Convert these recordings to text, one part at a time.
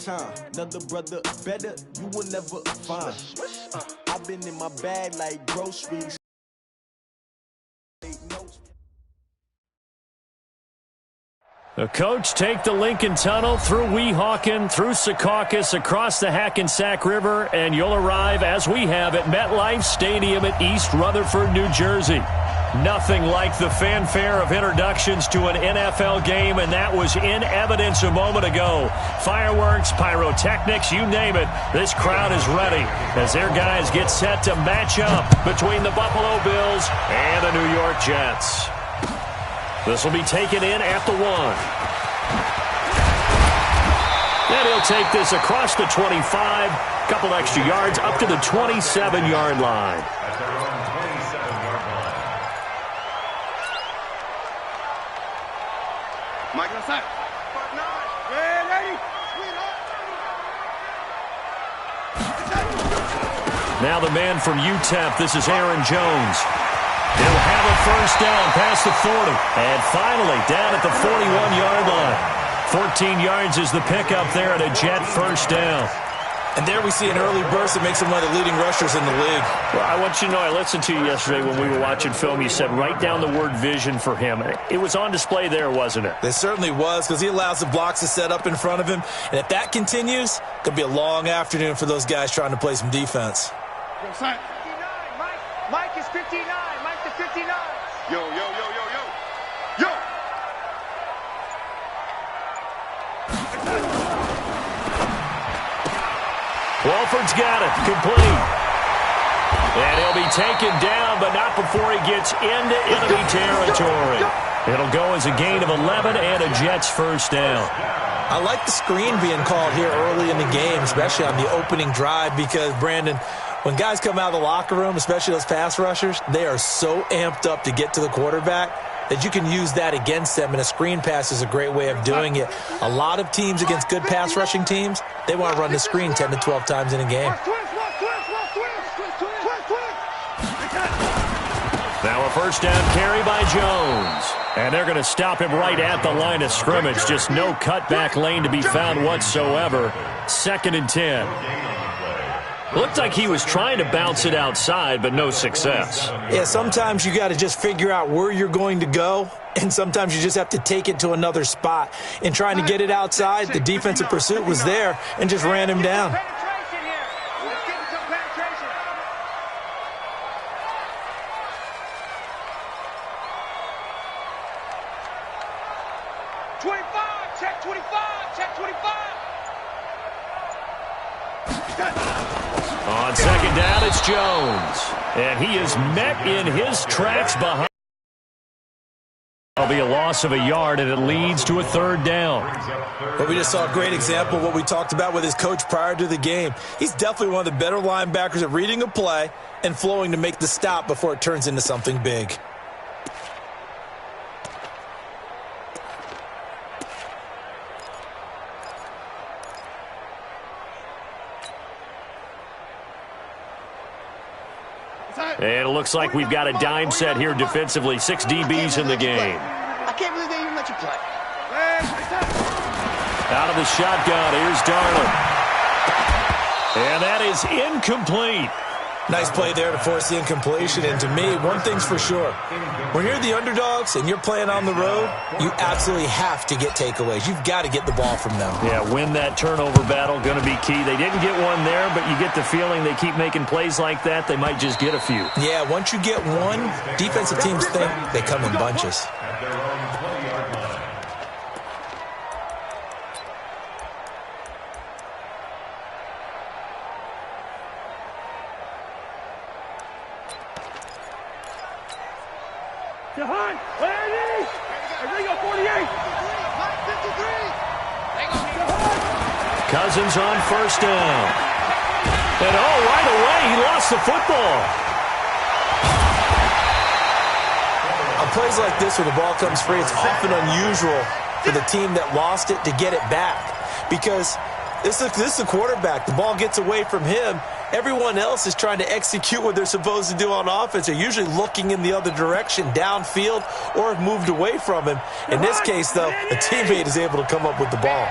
time. Another brother better, you will never find. I've been in my bag like groceries. The coach take the Lincoln Tunnel through Weehawken, through Secaucus, across the Hackensack River, and you'll arrive, as we have, at MetLife Stadium at East Rutherford, New Jersey. Nothing like the fanfare of introductions to an NFL game, and that was in evidence a moment ago. Fireworks, pyrotechnics, you name it. This crowd is ready as their guys get set to match up between the Buffalo Bills and the New York Jets. This will be taken in at the 1. And he'll take this across the 25, couple extra yards, up to the 27-yard line. Mike inside. Now the man from UTEP, this is Aaron Jones. He'll have a first down past the 40. And finally, down at the 41-yard line. 14 yards is the pickup there at a Jet first down. And there we see an early burst that makes him one of the leading rushers in the league. Well, I want you to know, I listened to you yesterday when we were watching film. You said write down the word vision for him. It was on display there, wasn't it? It certainly was, because he allows the blocks to set up in front of him. And if that continues, it'll be a long afternoon for those guys trying to play some defense. Mike is 59. Mike to 59. Yo. Walford's got it. Complete. And he'll be taken down, but not before he gets into enemy territory. It'll go as a gain of 11 and a Jets first down. I like the screen being called here early in the game, especially on the opening drive, because, Brandon, when guys come out of the locker room, especially those pass rushers, they are so amped up to get to the quarterback that you can use that against them, and a screen pass is a great way of doing it. A lot of teams against good pass rushing teams, they want to run the screen 10 to 12 times in a game. Now a first down carry by Jones. And they're going to stop him right at the line of scrimmage. Just no cutback lane to be found whatsoever. 2nd and 10. Looked like he was trying to bounce it outside, but no success. Yeah, sometimes you got to just figure out where you're going to go, and sometimes you just have to take it to another spot. In trying to get it outside, the defensive pursuit was there and just ran him down. On 2nd down, it's Jones. And he is met in his tracks behind. That'll be a loss of a yard, and it leads to a 3rd down. But we just saw a great example of what we talked about with his coach prior to the game. He's definitely one of the better linebackers at reading a play and flowing to make the stop before it turns into something big. And it looks like we've got a dime set here defensively. 6 DBs in the game. I can't believe they even let you play. Out of the shotgun, here's Darnold. And that is incomplete. Nice play there to force the incompletion. And to me, one thing's for sure. When you're the underdogs and you're playing on the road, you absolutely have to get takeaways. You've got to get the ball from them. Yeah, win that turnover battle, going to be key. They didn't get one there, but you get the feeling they keep making plays like that, they might just get a few. Yeah, once you get one, defensive teams think they come in bunches. Cousins on first down. And right away, he lost the football. On plays like this where the ball comes free, it's often unusual for the team that lost it to get it back. Because this is the quarterback. The ball gets away from him. Everyone else is trying to execute what they're supposed to do on offense. They're usually looking in the other direction, downfield, or have moved away from him. In this case, though, a teammate is able to come up with the ball.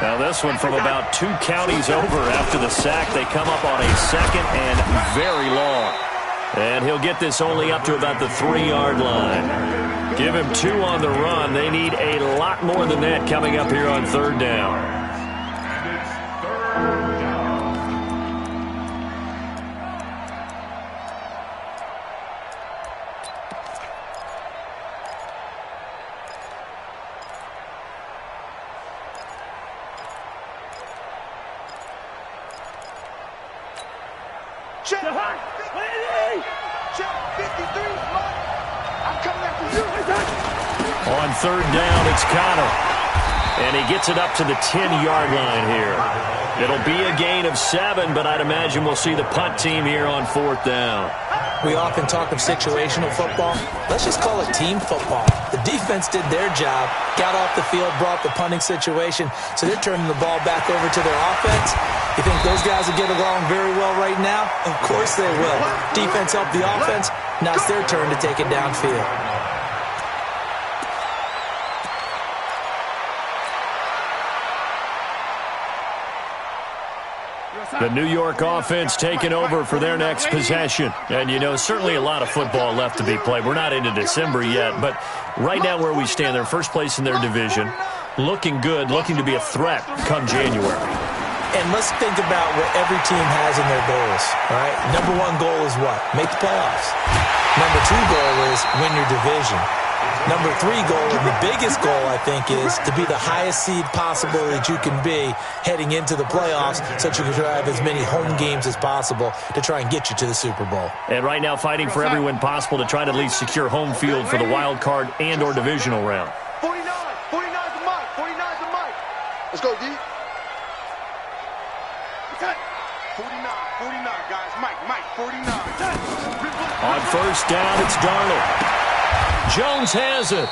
Now this one from about 2 counties over after the sack. They come up on a 2nd and very long. And he'll get this only up to about the 3-yard line. Give him 2 on the run. They need a lot more than that coming up here on 3rd down. Check 53. I'm coming after you. On 3rd down, it's Connor. And he gets it up to the 10-yard line here. It'll be a gain of 7, but I'd imagine we'll see the punt team here on 4th down. We often talk of situational football. Let's just call it team football. The defense did their job, got off the field, brought the punting situation, so they're turning the ball back over to their offense. You think those guys will get along very well right now? Of course they will. Defense helped the offense. Now it's their turn to take it downfield. The New York offense taking over for their next possession. And, you know, certainly a lot of football left to be played. We're not into December yet, but right now where we stand, they're first place in their division, looking good, looking to be a threat come January. And let's think about what every team has in their goals, all right? Number 1 goal is what? Make the playoffs. Number 2 goal is win your division. Number 3 goal, and the biggest goal, I think, is to be the highest seed possible that you can be heading into the playoffs so that you can drive as many home games as possible to try and get you to the Super Bowl. And right now fighting for every win possible to try to at least secure home field for the wild card and or divisional round. 49. 49's the mic. 49's the mic. Let's go, D. 49. 49, guys. Mike. 49. On 1st down, it's Darnold. Jones has it.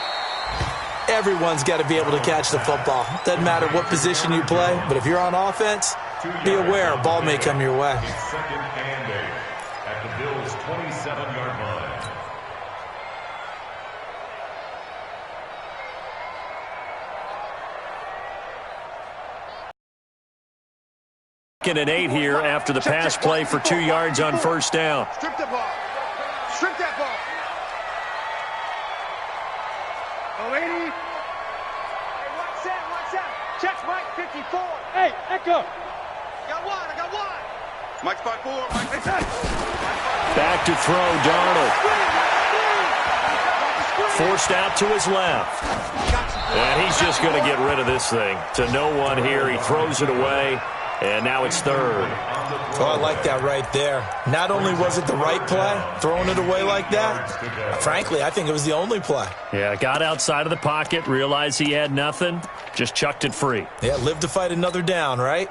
Everyone's got to be able to catch the football. Doesn't matter what position you play, but if you're on offense, be aware a ball may come your way. 2nd and 8 at the Bills' 27-yard line. Second and 8 here after the pass play for 2 yards on 1st down. Strip the ball. Strip that ball. Oh, 80. Hey, watch out. Check Mike 54. Hey, Echo. I got one. Mike spot 4. Mike. Back to throw, Darnold. Forced out to his left. And he's just going to get rid of this thing. To no one here. He throws it away. And now it's 3rd. Oh, I like that right there. Not only was it the right play, throwing it away like that, frankly, I think it was the only play. Yeah, got outside of the pocket, realized he had nothing, just chucked it free. Yeah, live to fight another down, right?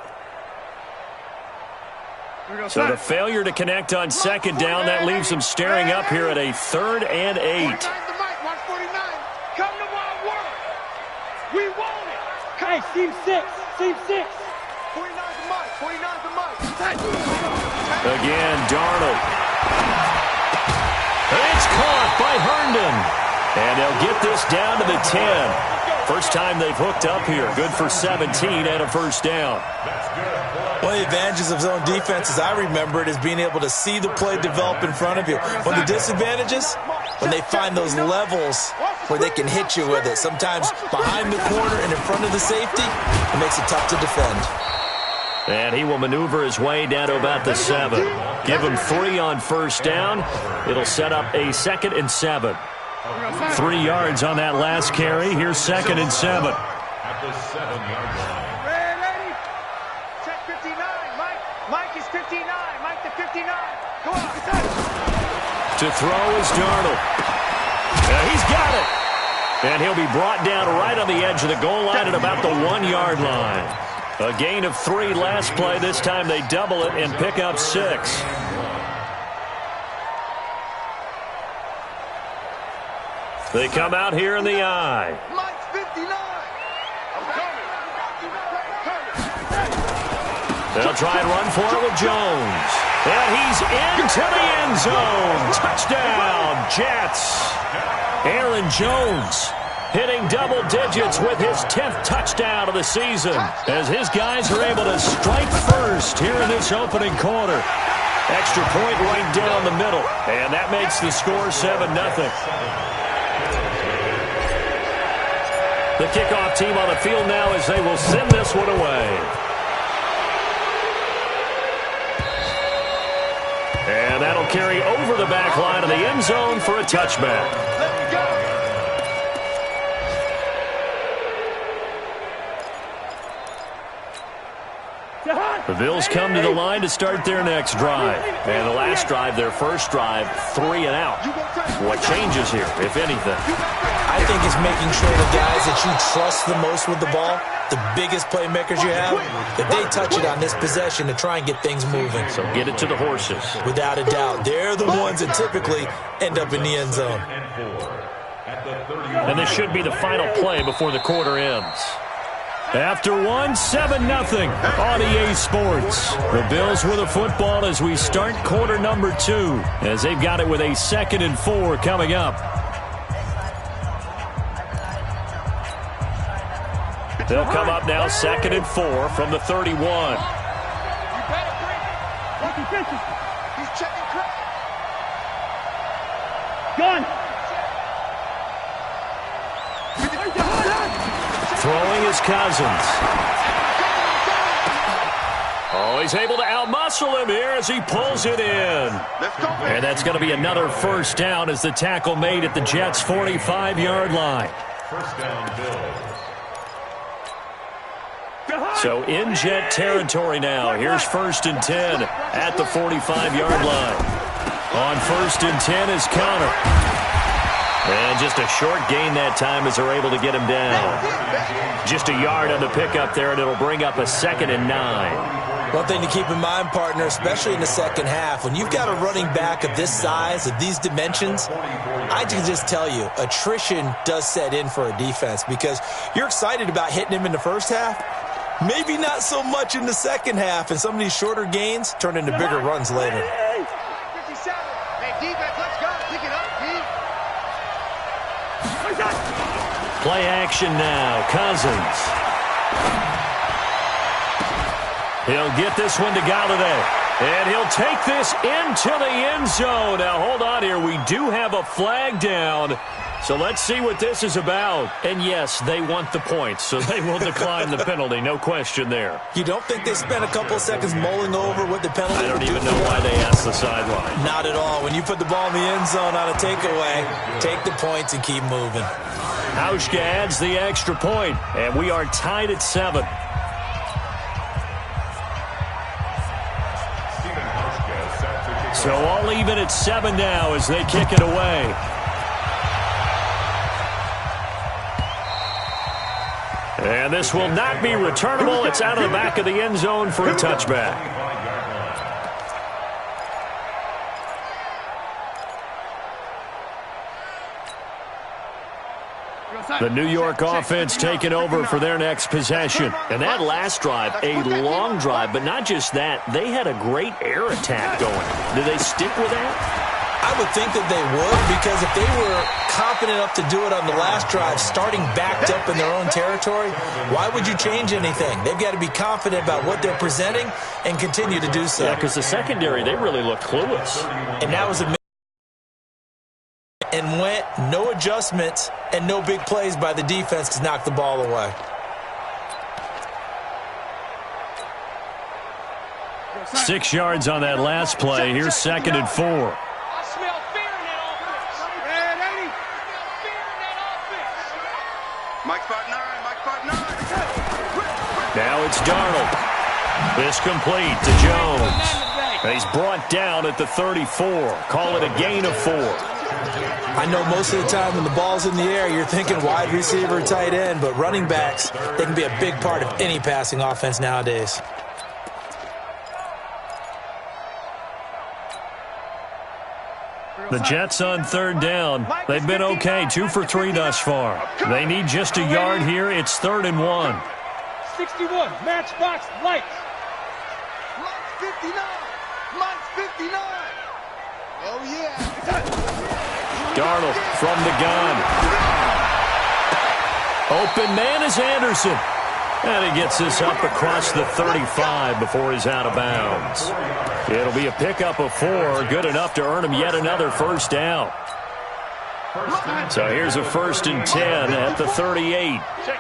So the failure to connect on 2nd down, that leaves him staring up here at a 3rd and 8. Watch 49. Come to my world. We want it. Hey, team 6. 49's the mic. Again, Darnold. It's caught by Herndon. And they'll get this down to the 10. First time they've hooked up here. Good for 17 and a 1st down. One of the advantages of zone defense, as I remember it, is being able to see the play develop in front of you. One of the disadvantages, when they find those levels where they can hit you with it. Sometimes behind the corner and in front of the safety, it makes it tough to defend. And he will maneuver his way down to about the 7. Give him 3 on 1st down. It'll set up a 2nd and 7. 3 yards on that last carry. Here's 2nd and 7. At the 7-yard line. Ready? Check 59. Mike is 59. Mike to 59. Go on. To throw is Darnold. He's got it. And he'll be brought down right on the edge of the goal line at about the 1-yard line. A gain of 3 last play. This time they double it and pick up 6. They come out here in the I. Mike's 59. I'm coming. They'll try and run for it with Jones. And he's into the end zone. Touchdown, Jets. Aaron Jones hitting double digits with his 10th touchdown of the season as his guys are able to strike first here in this opening quarter. Extra point right down the middle, and that makes the score 7-0. The kickoff team on the field now as they will send this one away. And that'll carry over the back line of the end zone for a touchback. Let's go. The Bills come to the line to start their next drive. And the last drive, their first drive, 3 and out. What changes here, if anything? I think it's making sure the guys that you trust the most with the ball, the biggest playmakers you have, that they touch it on this possession to try and get things moving. So get it to the horses. Without a doubt, they're the ones that typically end up in the end zone. And this should be the final play before the quarter ends. After one, 7-0 on EA Sports. The Bills with the football as we start quarter number 2, as they've got it with a 2nd and 4 coming up. They'll come up now 2nd and 4 from the 31. He's checking crowd. Gun. Throwing is Cousins. Oh, he's able to outmuscle him here as he pulls it in. Let's go. And that's going to be another first down as the tackle made at the Jets' 45-yard line. First down, Bills. So in Jet territory now. Here's 1st and 10 at the 45-yard line. On 1st and 10 is Connor. And just a short gain that time as they're able to get him down. Just a yard on the pickup there, and it'll bring up a 2nd and 9. One thing to keep in mind, partner, especially in the second half, when you've got a running back of this size, of these dimensions, I can just tell you, attrition does set in for a defense because you're excited about hitting him in the first half. Maybe not so much in the second half, and some of these shorter gains turn into bigger runs later. 57. Hey, defense, let's go. Pick it up, D. Play action now. Cousins. He'll get this one to Galladay. And he'll take this into the end zone. Now, hold on here. We do have a flag down. So let's see what this is about. And, yes, they want the points, so they will decline the penalty. No question there. You don't think they spent a couple of seconds mulling over what the penalty I don't would even do? know why they asked the sideline. Not at all. When you put the ball in the end zone on a takeaway, take the points and keep moving. Hauschka adds the extra point, and we are tied at 7. So all even at 7 now as they kick it away. And this will not be returnable. It's out of the back of the end zone for a touchback. The New York offense taking over for their next possession. And that last drive, a long drive, but not just that. They had a great air attack going. Do they stick with that? I would think that they would, because if they were confident enough to do it on the last drive, starting backed up in their own territory, why would you change anything? They've got to be confident about what they're presenting and continue to do so. Yeah, because the secondary, they really looked clueless. And that was a and went no adjustments and no big plays by the defense to knock the ball away. Six yards on that last play. Here's 2nd and 4. I smell fear in that offense. Man, ain't he? Fear in that offense. Mike 5'9", Mike 5'9". Now it's Darnold. This complete to Jones. And he's brought down at the 34. Call it a gain of 4. I know most of the time when the ball's in the air, you're thinking wide receiver, tight end, but running backs, they can be a big part of any passing offense nowadays. The Jets on 3rd down. They've been okay, 2 for 3 thus far. They need just a yard here. It's 3rd and 1. 61, matchbox, lights. Mike's 59. Mike's 59. Oh, yeah. Darnold from the gun. Open man is Anderson. And he gets this up across the 35 before he's out of bounds. It'll be a pickup of 4, good enough to earn him yet another first down. So here's a 1st and 10 at the 38. Check.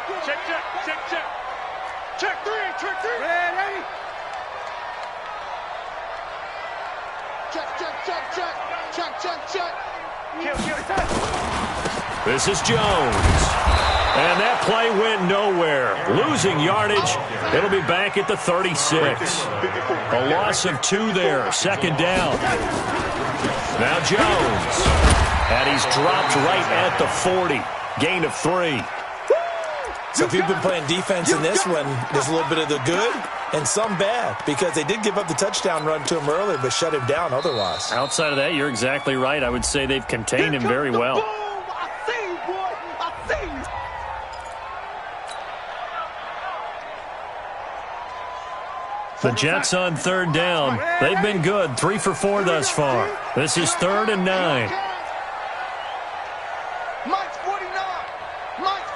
Check 3. Ready? Check. This is Jones. And that play went nowhere. Losing yardage. It'll be back at the 36. A loss of 2 there. 2nd down. Now Jones. And he's dropped right at the 40. Gain of 3. So if you've been playing defense in this one, there's a little bit of the good and some bad, because they did give up the touchdown run to him earlier but shut him down otherwise. Outside of that, you're exactly right. I would say they've contained him very well. The Jets on 3rd down. They've been good. 3 for 4 thus far. This is 3rd and 9. Mike's 49. Let's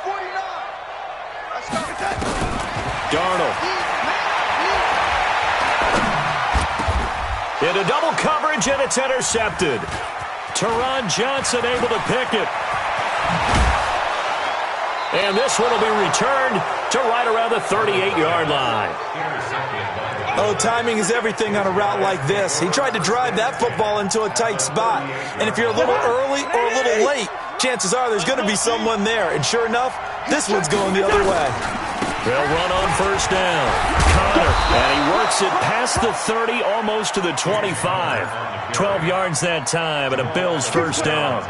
go. Darnold. Into double coverage, and it's intercepted. Teron Johnson able to pick it. And this one will be returned to right around the 38-yard line. Oh, timing is everything on a route like this. He tried to drive that football into a tight spot. And if you're a little early or a little late, chances are there's going to be someone there. And sure enough, this one's going the other way. They'll run on 1st down. Connor, and he works it past the 30, almost to the 25. 12 yards that time, and a Bills 1st down.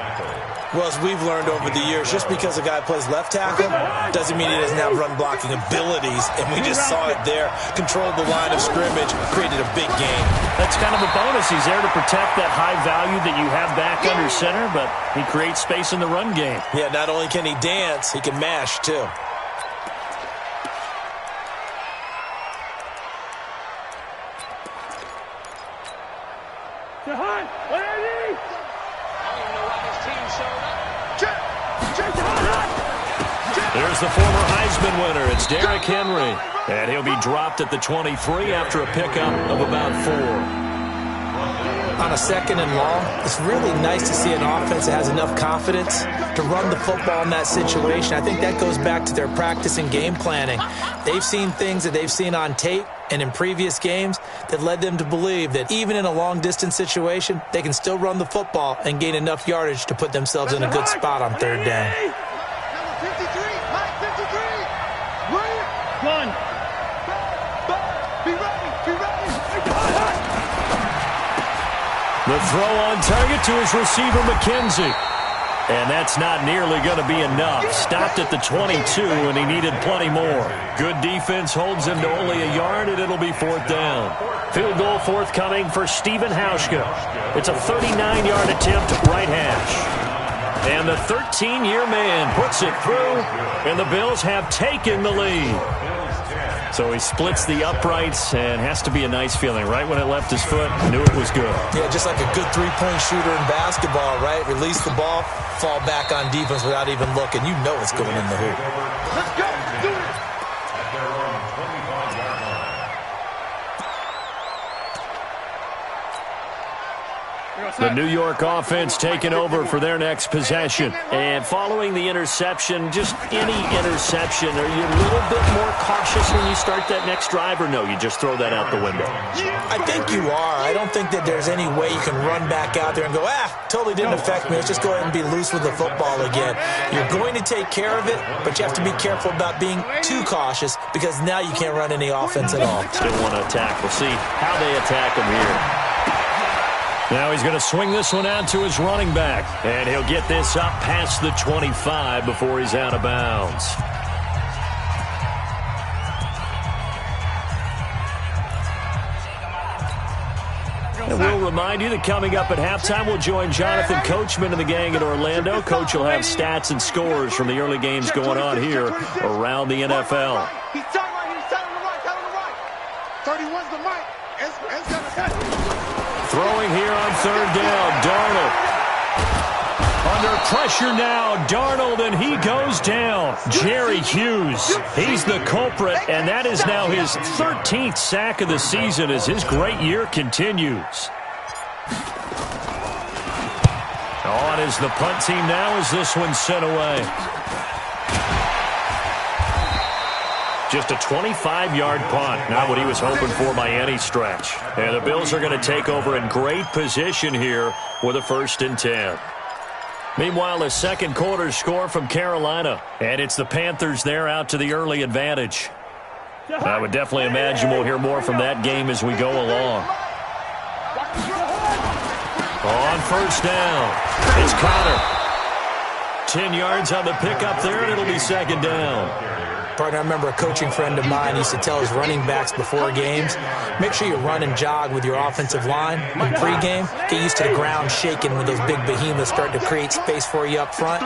Well, as we've learned over the years, just because a guy plays left tackle doesn't mean he doesn't have run-blocking abilities. And we just saw it there. Controlled the line of scrimmage, created a big game. That's kind of a bonus. He's there to protect that high value that you have back under center, but he creates space in the run game. Yeah, not only can he dance, he can mash, too. There's the former Heisman winner. It's Derrick Henry. And he'll be dropped at the 23 after a pickup of about 4. On a 2nd and long, it's really nice to see an offense that has enough confidence to run the football in that situation. I think that goes back to their practice and game planning. They've seen things that they've seen on tape and in previous games that led them to believe that even in a long-distance situation, they can still run the football and gain enough yardage to put themselves in a good spot on 3rd down. The throw on target to his receiver, McKenzie. And that's not nearly going to be enough. Stopped at the 22, and he needed plenty more. Good defense holds him to only a yard, and it'll be 4th down. Field goal forthcoming for Stephen Hauschka. It's a 39-yard attempt, right hash. And the 13-year man puts it through, and the Bills have taken the lead. So he splits the uprights, and has to be a nice feeling. Right when it left his foot, knew it was good. Yeah, just like a good three-point shooter in basketball, right? Release the ball, fall back on defense without even looking. You know it's going in the hoop. Let's go. Do it. At their own 25-yard line. The New York offense taking over for their next possession. And following the interception, just any interception, are you a little bit more cautious when you start that next drive, or no, you just throw that out the window? I think you are. I don't think that there's any way you can run back out there and go, totally didn't affect me. Let's just go ahead and be loose with the football again. You're going to take care of it, but you have to be careful about being too cautious, because now you can't run any offense at all. Still want to attack. We'll see how they attack him here. Now he's going to swing this one out to his running back. And he'll get this up past the 25 before he's out of bounds. And we'll remind you that coming up at halftime, we'll join Jonathan Coachman and the gang in Orlando. Coach will have stats and scores from the early games going on here around the NFL. He's sideline, he's telling the right, telling the right. 31's the mic. It's gonna Throwing here on 3rd down, Darnold. On under pressure now. Darnold, and he goes down. Jerry Hughes, he's the culprit, and that is now his 13th sack of the season as his great year continues. On is the punt team now as this one's sent away. Just a 25-yard punt. Not what he was hoping for by any stretch. And the Bills are going to take over in great position here with a 1st and 10. Meanwhile, the second quarter score from Carolina. And it's the Panthers there out to the early advantage. I would definitely imagine we'll hear more from that game as we go along. On 1st down, it's Connor. 10 yards on the pickup there, and it'll be 2nd down. Partner, I remember a coaching friend of mine used to tell his running backs before games, make sure you run and jog with your offensive line in pregame. Get used to the ground shaking when those big behemoths start to create space for you up front.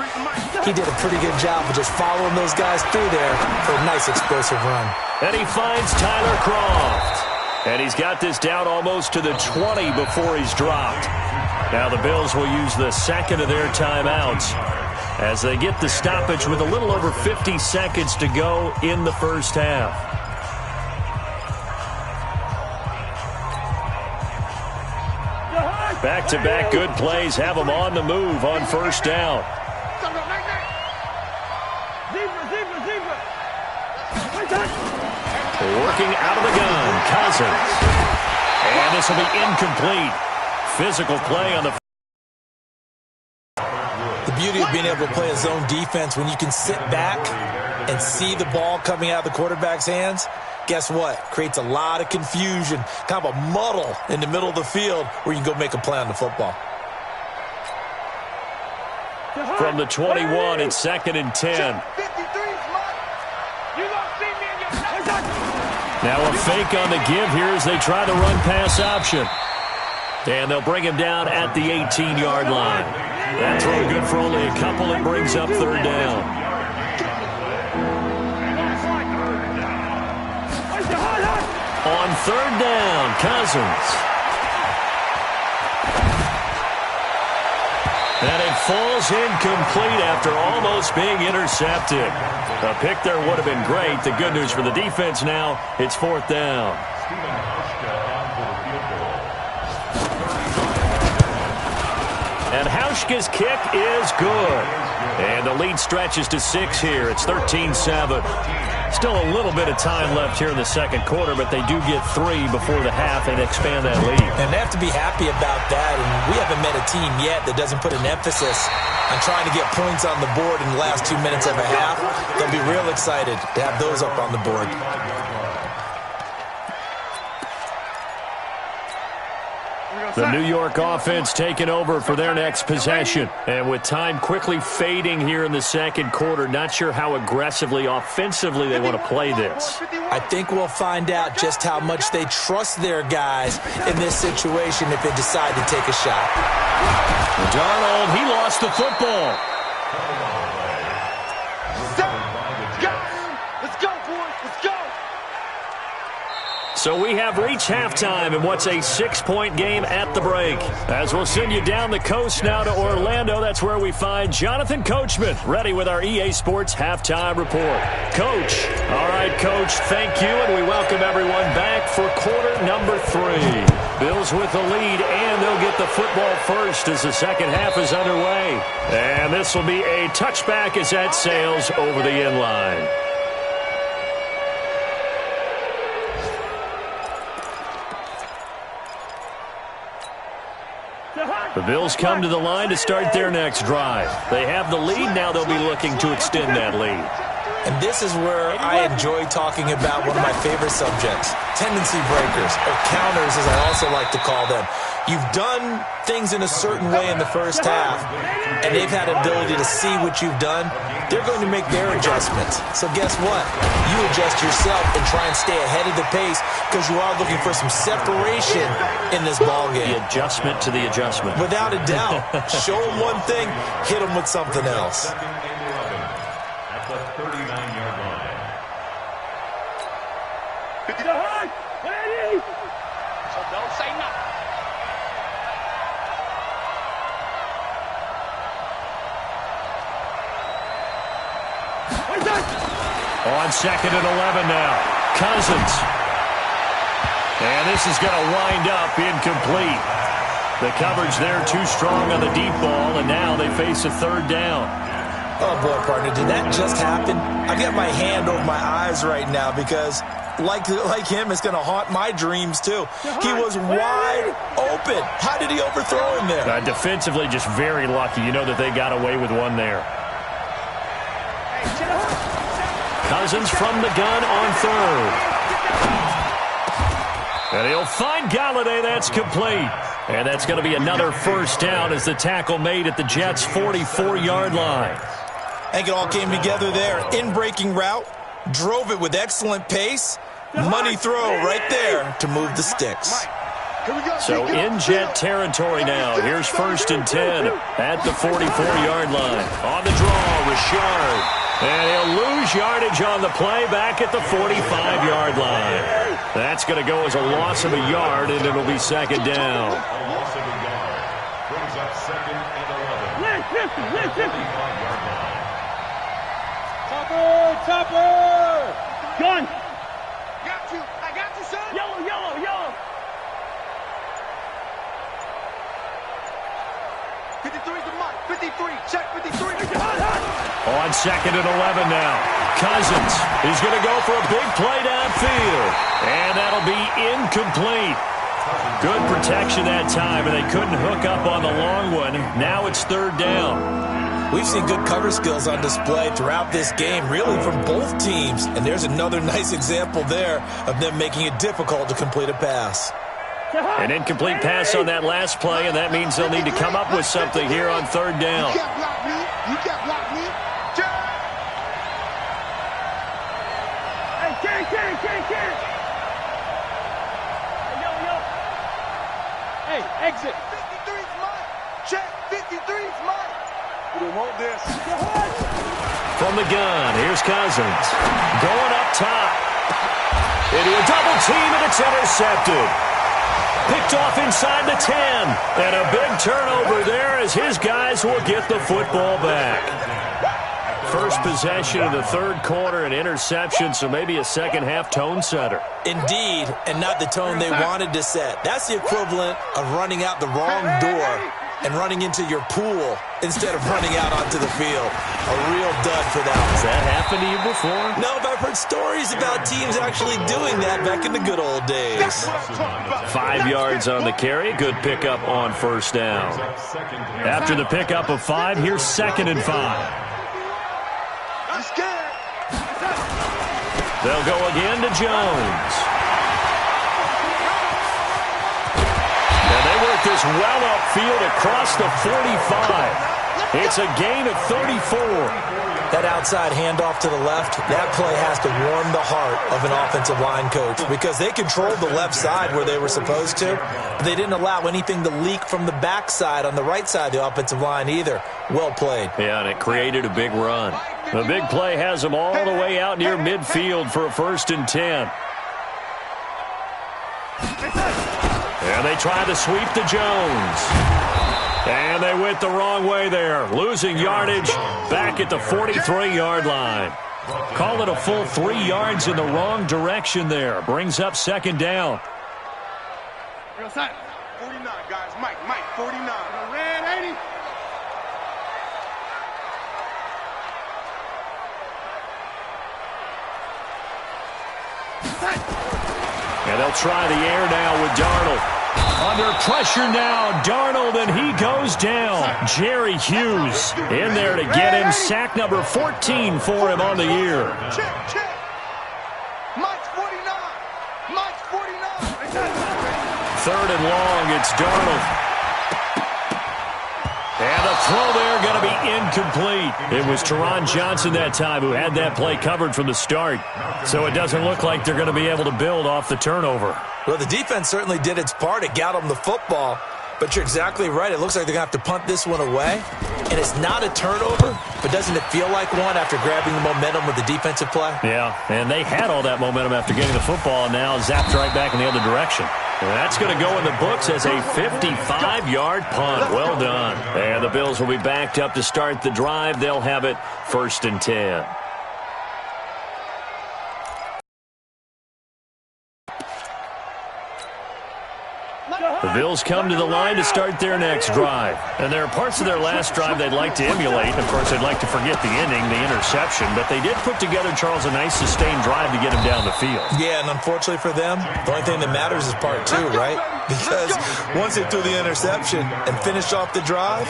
He did a pretty good job of just following those guys through there for a nice explosive run. And he finds Tyler Croft. And he's got this down almost to the 20 before he's dropped. Now the Bills will use the second of their timeouts as they get the stoppage with a little over 50 seconds to go in the first half. Back-to-back good plays have them on the move on 1st down. Working out of the gun, Cousins. And this will be incomplete. Physical play on the... The beauty of being able to play a zone defense when you can sit back and see the ball coming out of the quarterback's hands, guess what? Creates a lot of confusion, kind of a muddle in the middle of the field where you can go make a play on the football. From the 21, it's 2nd and 10. Now a fake on the give here as they try the run-pass option. And they'll bring him down at the 18-yard line. That throw good for only a couple. It brings up 3rd down. On 3rd down, Cousins. And it falls incomplete after almost being intercepted. A pick there would have been great. The good news for the defense now, it's 4th down. And Hauschka's kick is good. And the lead stretches to 6 here. It's 13-7. Still a little bit of time left here in the second quarter, but they do get 3 before the half and expand that lead. And they have to be happy about that. And we haven't met a team yet that doesn't put an emphasis on trying to get points on the board in the last 2 minutes of a half. They'll be real excited to have those up on the board. The New York offense taking over for their next possession. And with time quickly fading here in the second quarter, not sure how aggressively, offensively they want to play this. I think we'll find out just how much they trust their guys in this situation if they decide to take a shot. Darnold, he lost the football. So we have reached halftime in what's a 6-point game at the break. As we'll send you down the coast now to Orlando, that's where we find Jonathan Coachman, ready with our EA Sports Halftime Report. Coach. All right, Coach, thank you, and we welcome everyone back for quarter number 3. Bills with the lead, and they'll get the football first as the second half is underway. And this will be a touchback as that sails over the end line. The Bills come to the line to start their next drive. They have the lead. Now they'll be looking to extend that lead. And this is where I enjoy talking about one of my favorite subjects, tendency breakers, or counters as I also like to call them. You've done things in a certain way in the first half, and they've had ability to see what you've done. They're going to make their adjustments. So guess what? You adjust yourself and try and stay ahead of the pace because you are looking for some separation in this ballgame. The adjustment to the adjustment. Without a doubt. Show them one thing, hit them with something else. At the 39-yard line. So don't say nothing. On 2nd and 11 now. Cousins. And this is going to wind up incomplete. The coverage there too strong on the deep ball, and now they face a 3rd down. Oh, boy, partner, did that just happen? I've got my hand over my eyes right now because, like him, it's going to haunt my dreams, too. He was wide open. How did he overthrow him there? Defensively, just very lucky. You know that they got away with one there. Cousins from the gun on 3rd. And he'll find Galladay. That's complete. And that's going to be another 1st down as the tackle made at the Jets' 44-yard line. I think it all came together there. In-breaking route, drove it with excellent pace. Money throw right there to move the sticks. So in Jet territory now. Here's 1st and 10 at the 44-yard line. On the draw, Richard. And he'll lose yardage on the play back at the 45-yard line. That's going to go as a loss of a yard, and it'll be 2nd down. A loss of a yard brings up 2nd and 11. 45-yard line. Topper! Gun! Got you. I got you, son. Yellow! 53's the mark. 53. Check 53. On 2nd and 11 now. Cousins is going to go for a big play downfield. And that'll be incomplete. Good protection that time, and they couldn't hook up on the long one. Now it's 3rd down. We've seen good cover skills on display throughout this game, really from both teams. And there's another nice example there of them making it difficult to complete a pass. An incomplete pass on that last play, and that means they'll need to come up with something here on 3rd down. You can't block me. You can't block me. Hey, can't. Hey, exit. 53's mine. Check. 53's mine. We don't want this. From the gun, here's Cousins. Going up top. Into a double team, and it's intercepted. Picked off inside the 10. And a big turnover there as his guys will get the football back. First possession of the 3rd quarter, an interception, so maybe a second-half tone setter. Indeed, and not the tone they wanted to set. That's the equivalent of running out the wrong door and running into your pool instead of running out onto the field. A real dud for that one. Has that happened to you before? No, but I've heard stories about teams actually doing that back in the good old days. 5 yards on the carry. Good pickup on 1st down. After the pickup of 5, here's 2nd and 5. They'll go again to Jones. And they work this well upfield across the 45. It's a gain of 34. That outside handoff to the left, that play has to warm the heart of an offensive line coach because they controlled the left side where they were supposed to. They didn't allow anything to leak from the backside on the right side of the offensive line either. Well played. Yeah, and it created a big run. The big play has them all the way out near midfield for a 1st and 10. And they try to sweep to Jones. And they went the wrong way there. Losing yardage back at the 43-yard line. Call it a full 3 yards in the wrong direction there. Brings up 2nd down. 49, guys. Mike, 49. Red 80. And they'll try the air now with Darnold. Under pressure now, Darnold, and he goes down. Jerry Hughes in there to get him. Sack number 14 for him on the year. Check. Mike's 49. Mike's 49. 3rd and long, it's Darnold. And the throw there going to be incomplete. It was Teron Johnson that time who had that play covered from the start. So it doesn't look like they're going to be able to build off the turnover. Well, the defense certainly did its part. It got them the football. But you're exactly right. It looks like they're going to have to punt this one away. And it's not a turnover, but doesn't it feel like one after grabbing the momentum with the defensive play? Yeah, and they had all that momentum after getting the football and now zapped right back in the other direction. And that's going to go in the books as a 55-yard punt. Well done. And the Bills will be backed up to start the drive. They'll have it 1st and 10. The Bills come to the line to start their next drive. And there are parts of their last drive they'd like to emulate. Of course, they'd like to forget the ending, the interception. But they did put together, Charles, a nice sustained drive to get him down the field. Yeah, and unfortunately for them, the only thing that matters is part two, right? Because once they threw the interception and finished off the drive,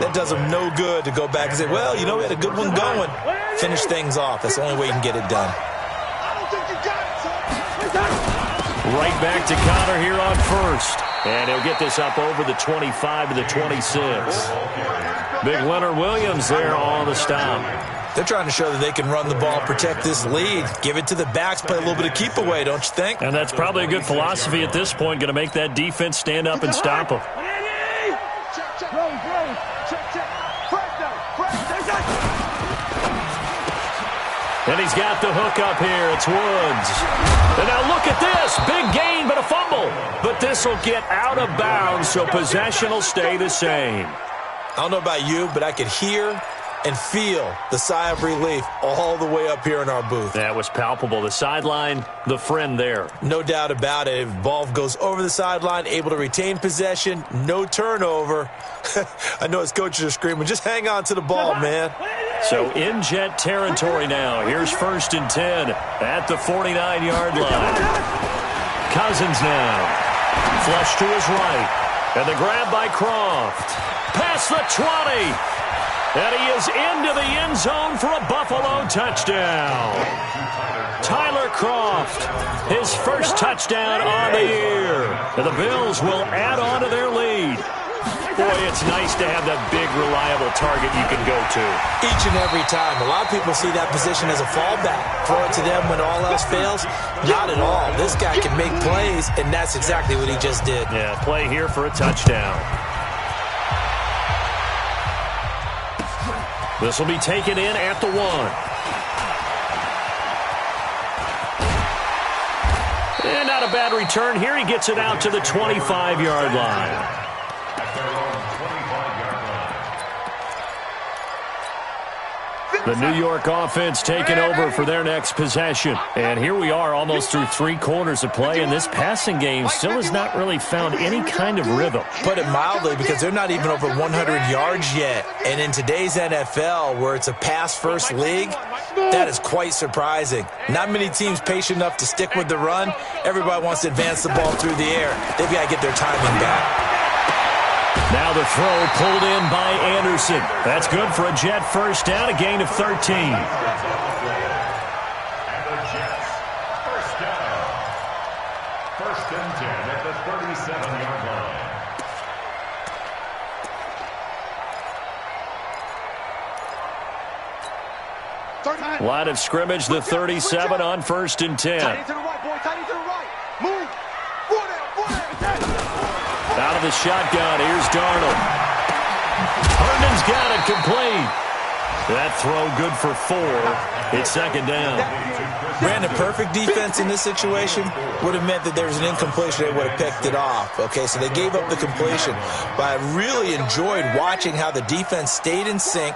that does them no good to go back and say, well, you know, we had a good one going. Finish things off. That's the only way you can get it done. Right back to Connor here on first. And he'll get this up over the 25 to the 26. Big Leonard Williams there on the stop. They're trying to show that they can run the ball, protect this lead. Give it to the backs, play a little bit of keep away, don't you think? And that's probably a good philosophy at this point, going to make that defense stand up and stop them. And he's got the hook up here. It's Woods. And now look at this. Big gain, but a fumble. But this will get out of bounds, so possession will stay the same. I don't know about you, but I could hear and feel the sigh of relief all the way up here in our booth. That was palpable. The sideline, the friend there. No doubt about it. If ball goes over the sideline, able to retain possession, no turnover. I know his coaches are screaming, just hang on to the ball, man. So in Jet territory now. Here's 1st and 10 at the 49-yard line. Cousins now. Flush to his right. And the grab by Croft. Past the 20. And he is into the end zone for a Buffalo touchdown. Tyler Croft, his first touchdown on the year. And the Bills will add on to their lead. Boy, it's nice to have that big, reliable target you can go to. Each and every time. A lot of people see that position as a fallback. Throw it to them when all else fails. Not at all. This guy can make plays, and that's exactly what he just did. Yeah, play here for a touchdown. This will be taken in at the 1. And not a bad return. Here he gets it out to the 25-yard line. The New York offense taking over for their next possession. And here we are almost through 3 quarters of play, and this passing game still has not really found any kind of rhythm. Put it mildly, because they're not even over 100 yards yet. And in today's NFL, where it's a pass-first league, that is quite surprising. Not many teams patient enough to stick with the run. Everybody wants to advance the ball through the air. They've got to get their timing back. Now the throw pulled in by Anderson. That's good for a Jet first down, a gain of 13. And the Jets, first down. 1st and 10 at the 37-yard line. Line of scrimmage, the 37 on 1st and 10. Tight end to the right, boy. Tight end to the right. Move. 4 down. Out of the shotgun, here's Darnold. Herndon's got it complete. That throw good for 4. It's 2nd down. Brandon, perfect defense in this situation would have meant that there was an incompletion. They would have picked it off. Okay, so they gave up the completion. But I really enjoyed watching how the defense stayed in sync,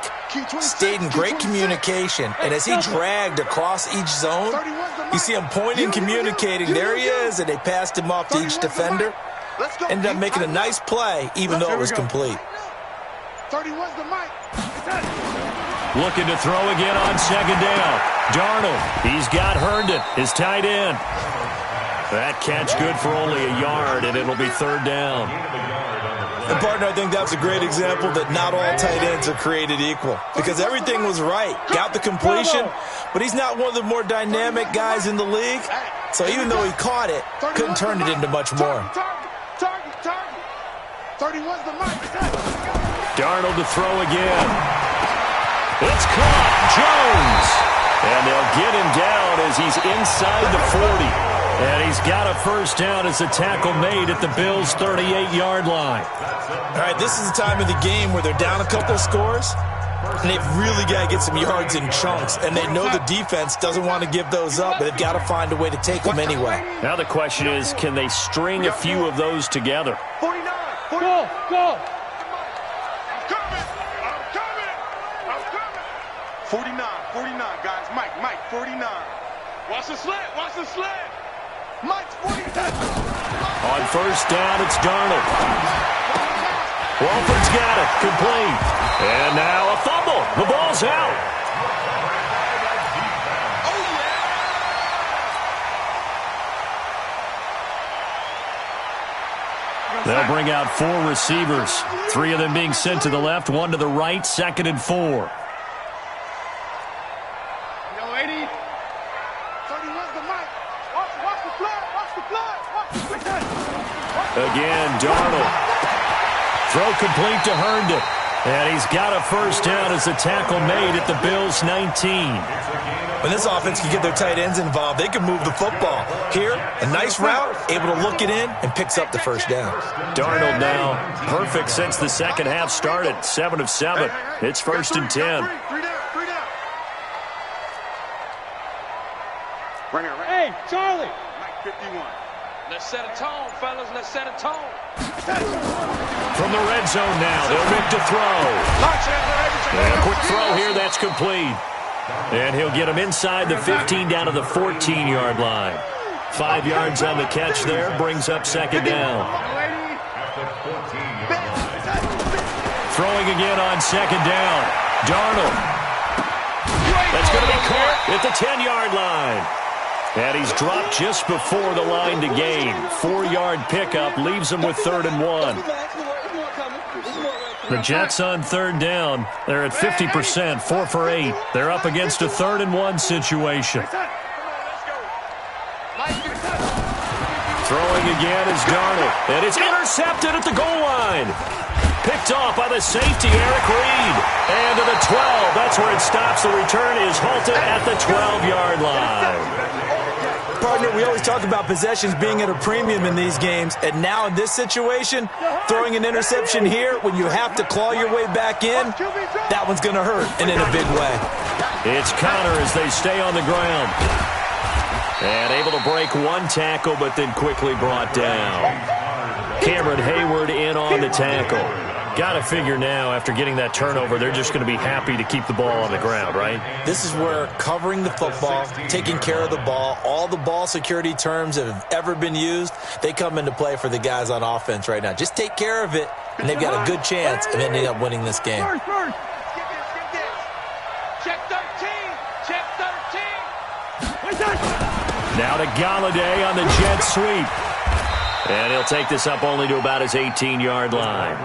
stayed in great communication. And as he dragged across each zone, you see him pointing, communicating. There he is, and they passed him off to each defender. Ended up making a nice play, even though it was complete. 31's the mic. Looking to throw again on 2nd down. Darnold, he's got Herndon, his tight end. That catch good for only a yard, and it'll be 3rd down. And partner, I think that's a great example that not all tight ends are created equal, because everything was right. Got the completion, but he's not one of the more dynamic guys in the league. So even though he caught it, couldn't turn it into much more. 31's the mic. Darnold to throw again. It's caught. Jones. And they'll get him down as he's inside the 40. And he's got a first down as the tackle made at the Bills' 38-yard line. All right, this is the time of the game where they're down a couple of scores, and they've really got to get some yards in chunks. And they know the defense doesn't want to give those up, but they've got to find a way to take them anyway. Now the question is, can they string a few of those together? 49. Go. I'm coming. 49, guys. Mike, 49. Watch the slant. Mike's 49. On On first down, it's Darnold. Walford's got it. Complete. And now a fumble. The ball's out. They'll bring out 4 receivers. 3 of them being sent to the left, 1 to the right, 2nd and 4. Again, Darnold. Throw complete to Herndon. And he's got a first down as the tackle made at the Bills' 19. When this offense can get their tight ends involved, they can move the football. Here, a nice route, able to look it in, and picks up the first down. Darnold now perfect since the second half started. 7 of 7. It's 1st and 10. Hey, Charlie. Mike 51. Let's set a tone, fellas. Let's set a tone. From the red zone now, they'll look to throw. And a quick throw here, that's complete. And he'll get him inside the 15 down to the 14-yard line. 5 yards on the catch there, brings up 2nd down. Throwing again on 2nd down. Darnold. That's going to be caught at the 10-yard line. And he's dropped just before the line to gain. 4-yard pickup leaves him with 3rd and 1. The Jets on 3rd down. They're at 50%, 4 for 8. They're up against a 3rd and 1 situation. Throwing again is Darnold. And it's intercepted at the goal line. Picked off by the safety, Eric Reed. And to the 12. That's where it stops. The return is halted at the 12-yard line. Partner, we always talk about possessions being at a premium in these games, and now in this situation, throwing an interception here when you have to claw your way back in, that one's going to hurt, and in a big way. It's Connor as they stay on the ground. And able to break 1 tackle, but then quickly brought down. Cameron Hayward in on the tackle. Got to figure now, after getting that turnover, they're just going to be happy to keep the ball on the ground, right? This is where covering the football, taking care of the ball, all the ball security terms that have ever been used, they come into play for the guys on offense right now. Just take care of it, and they've got a good chance of ending up winning this game. Check this. Check 13. Check 13. Now to Galladay on the jet sweep. And he'll take this up only to about his 18-yard line.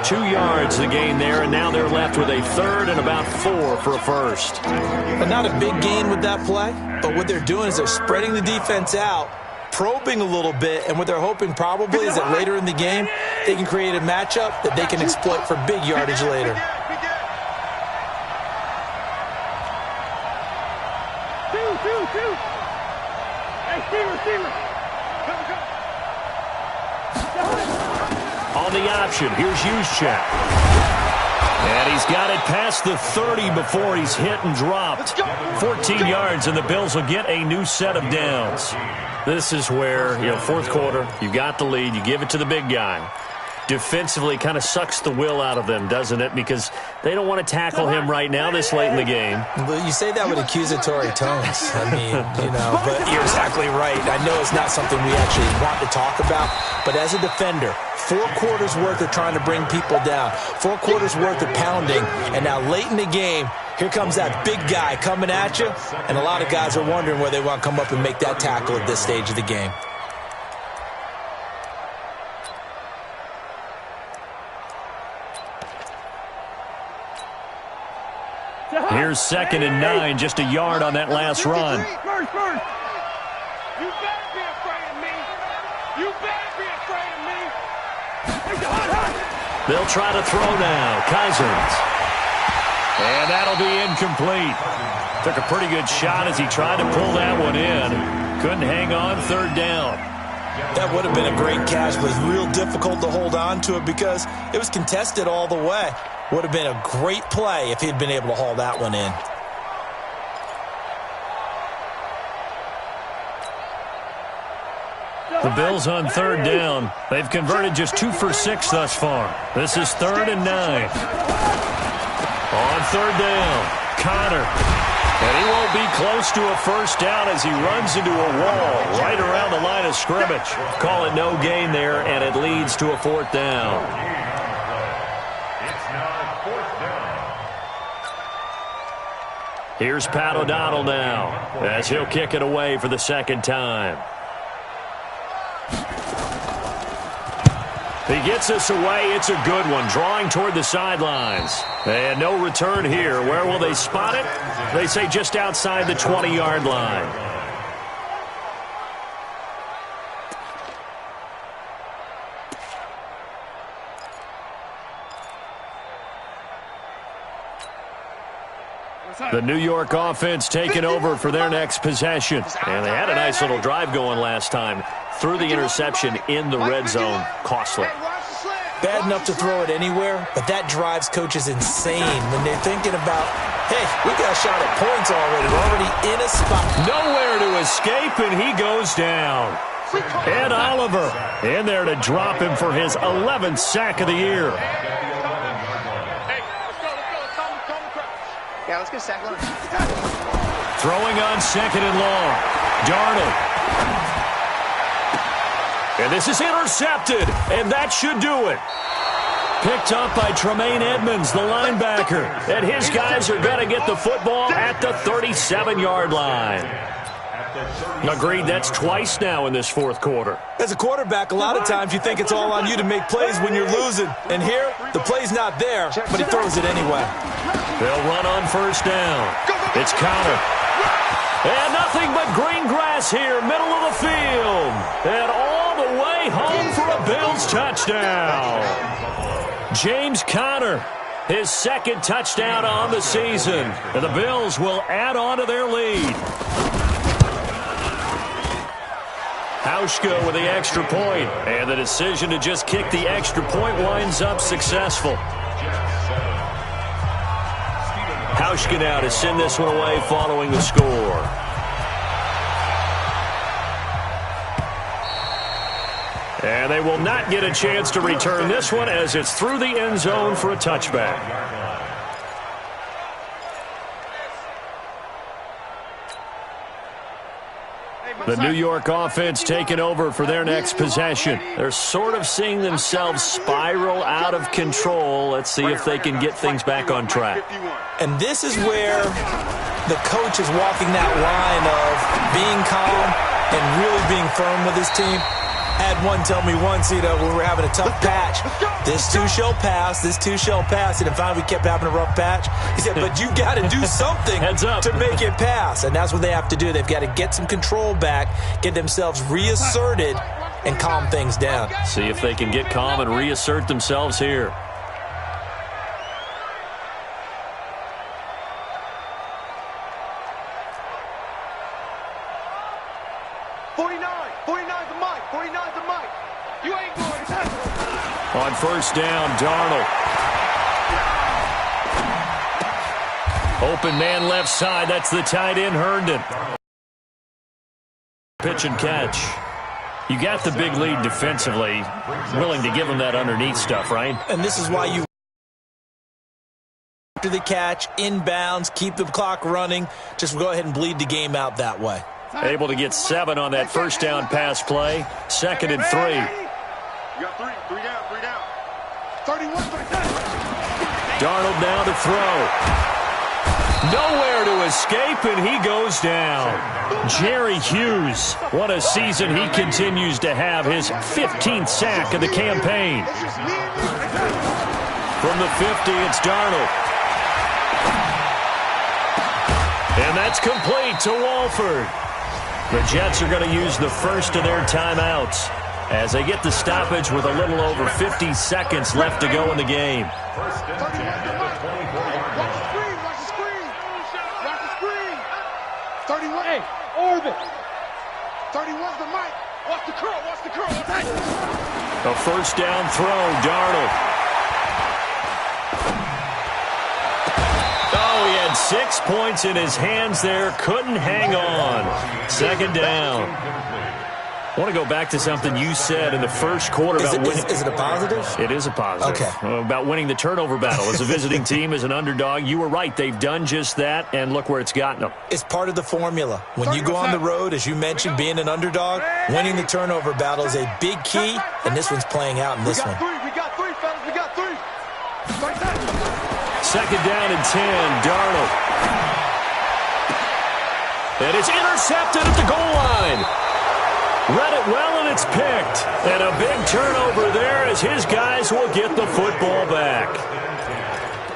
2 yards the gain there, and now they're left with a 3rd and about 4 for a first. But not a big gain with that play, but what they're doing is they're spreading the defense out, probing a little bit, and what they're hoping probably is that later in the game, they can create a matchup that they can exploit for big yardage later. Two. Hey, receiver. On the option, here's Juszczyk. And he's got it past the 30 before he's hit and dropped. 14 yards, and the Bills will get a new set of downs. This is where, 4th quarter, you got the lead, you give it to the big guy. Defensively kind of sucks the will out of them, doesn't it? Because they don't want to tackle him right now this late in the game. Well, you say that with accusatory tones. I mean, but you're exactly right. I know it's not something we actually want to talk about, but as a defender, 4 quarters worth of trying to bring people down, 4 quarters worth of pounding, and now late in the game, here comes that big guy coming at you, and a lot of guys are wondering where they want to come up and make that tackle at this stage of the game. Here's 2nd and 9, just a yard on that last run. First. You better be afraid of me. You better be afraid of me. They'll try to throw now. Cousins. And that'll be incomplete. Took a pretty good shot as he tried to pull that one in. Couldn't hang on, 3rd down. That would have been a great catch, but it was real difficult to hold on to it because it was contested all the way. Would have been a great play if he'd been able to haul that one in. The Bills on 3rd down. They've converted just 2 for 6 thus far. This is 3rd and 9. On 3rd down, Connor. And he won't be close to a first down as he runs into a wall right around the line of scrimmage. Call it no gain there, and it leads to a fourth down. It's now fourth down. Here's Pat O'Donnell now as he'll kick it away for the second time. He gets us away. It's a good one, drawing toward the sidelines. And no return here. Where will they spot it? They say just outside the 20-yard line. The New York offense taking over for their next possession. And they had a nice little drive going last time. Threw the interception in the red zone. Costly. Bad enough to throw it anywhere, but that drives coaches insane when they're thinking about, hey, we got a shot at points already. We're already in a spot. Nowhere to escape, and he goes down. Ed Oliver in there to drop him for his 11th sack of the year. Yeah, let's get a sack line. Throwing on second and long. Darnold. And this is intercepted, and that should do it. Picked up by Tremaine Edmonds, the linebacker. And his guys are going to get the football at the 37-yard line. Agreed, that's twice now in this fourth quarter. As a quarterback, a lot of times you think it's all on you to make plays when you're losing. And here, the play's not there, but he throws it anyway. They'll run on first down. It's Connor. And nothing but green grass here, middle of the field. And all the way home for a Bills touchdown. James Conner, his second touchdown on the season. And the Bills will add on to their lead. Hauschka with the extra point. And the decision to just kick the extra point winds up successful. Hauschka now to send this one away following the score. And they will not get a chance to return this one as it's through the end zone for a touchback. The New York offense taking over for their next possession. They're sort of seeing themselves spiral out of control. Let's see if they can get things back on track. And this is where the coach is walking that line of being calm and really being firm with his team. I had one tell me once, when we were having a tough patch, this too shall pass, this too shall pass. And finally we kept having a rough patch. He said, but you got to do something to make it pass. And that's what they have to do. They've got to get some control back, get themselves reasserted, and calm things down. See if they can get calm and reassert themselves here. On first down, Darnold. Open man left side. That's the tight end, Herndon. Pitch and catch. You got the big lead defensively. Willing to give him that underneath stuff, right? And this is why you after the catch, inbounds, keep the clock running. Just go ahead and bleed the game out that way. Able to get 7 on that first down pass play. Second and 3. You got three down. 31, 39. Darnold now to throw. Nowhere to escape, and he goes down. Jerry Hughes, what a season he continues to have. His 15th sack of the campaign. From the 50, it's Darnold. And that's complete to Walford. The Jets are going to use the first of their timeouts as they get the stoppage with a little over 50 seconds left to go in the game. Watch the screen. 31. Hey, orbit. 31's the mic. Watch the curl. A first down throw, Darnold. Oh, he had 6 points in his hands there. Couldn't hang on. Second down. I want to go back to something you said in the first quarter about winning. Is it a positive? It is a positive. Okay. About winning the turnover battle. As a visiting team, as an underdog, you were right. They've done just that, and look where it's gotten them. It's part of the formula. When you go on the road, as you mentioned, being an underdog, winning the turnover battle is a big key, and this one's playing out in this one. We got three, fellas. We got three. Second down and 10, Darnold. And it's intercepted at the goal line. Read it well, and it's picked. And a big turnover there as his guys will get the football back.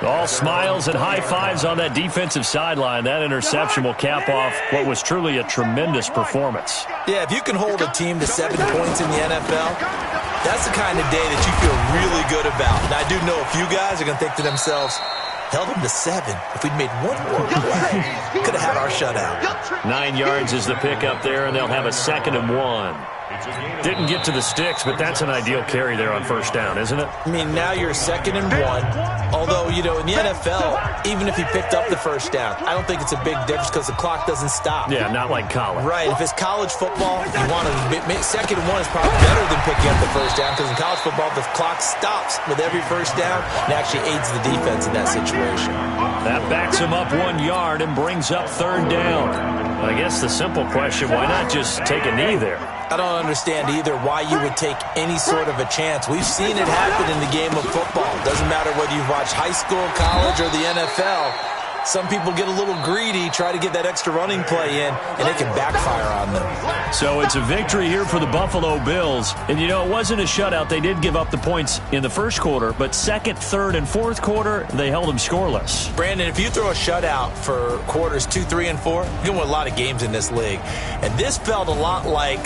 All smiles and high fives on that defensive sideline. That interception will cap off what was truly a tremendous performance. Yeah, if you can hold a team to 7 points in the NFL, that's the kind of day that you feel really good about. And I do know a few guys are going to think to themselves, held them to 7. If we'd made one more play, could have had our shutout. 9 yards is the pickup there, and they'll have a 2nd and 1. Didn't get to the sticks, but that's an ideal carry there on first down, isn't it? I mean, now you're 2nd and 1. Although, you know, in the NFL, even if he picked up the first down, I don't think it's a big difference because the clock doesn't stop. Yeah, not like college. Right. If it's college football, you want to 2nd and 1 is probably better than picking up the first down because in college football, the clock stops with every first down and actually aids the defense in that situation. That backs him up 1 yard and brings up 3rd down. I guess the simple question, why not just take a knee there? I don't understand either why you would take any sort of a chance. We've seen it happen in the game of football. Doesn't matter whether you've watched high school, college, or the NFL. Some people get a little greedy, try to get that extra running play in, and it can backfire on them. So it's a victory here for the Buffalo Bills. And, you know, it wasn't a shutout. They did give up the points in the first quarter, but 2nd, 3rd, and 4th quarter, they held them scoreless. Brandon, if you throw a shutout for quarters 2, 3, and 4, you're going to win a lot of games in this league. And this felt a lot like